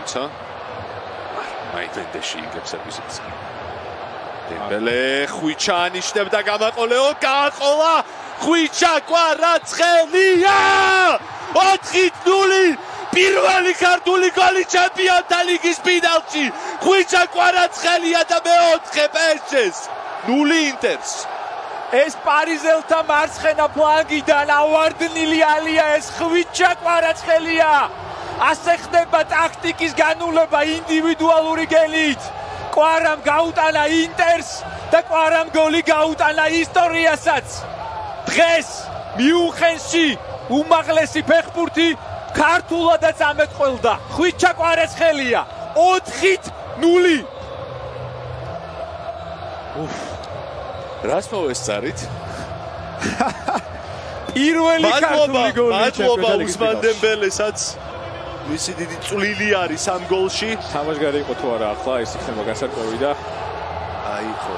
როცა აი ვენდეში იგებს ეპიზოდს. დემბელე ხვიჩა ანიშნებდა გამაყოლეო, გააყოლა ხვიჩა კვარაცხელია! 4-0 პირველი ქართული გოლი ჩემპიონთა ლიგის ფინალში. ხვიჩა კვარაცხელია და მეოთხე PSG-ს 0 ინტერს. ეს პარიზელთა მარცხენა ფლანგიდან ავარდნილი ალია ეს ხვიჩა კვარაცხელია. ასე ხდება ტაქტიკის განულება ინდივიდუალური გელით. კვარამ გაუტანა ინტერს და კვარამ გოლი გაუტანა ისტორიასაც. დღეს მიუნხენში უმაღლესი ფეხბურთი ქართულადაც ამეთყველდა. ხვიჩა კვარაცხელია 4-0. რას მოვესწარით? პირველი ქართული გოლი მადლობა უსმან დემბელესაც. მისი დიდი წვლილი არის ამ გოლში. თამაშგარი იყო თუ არა ახლა ეს იქნება გასარკვევი და აი ხო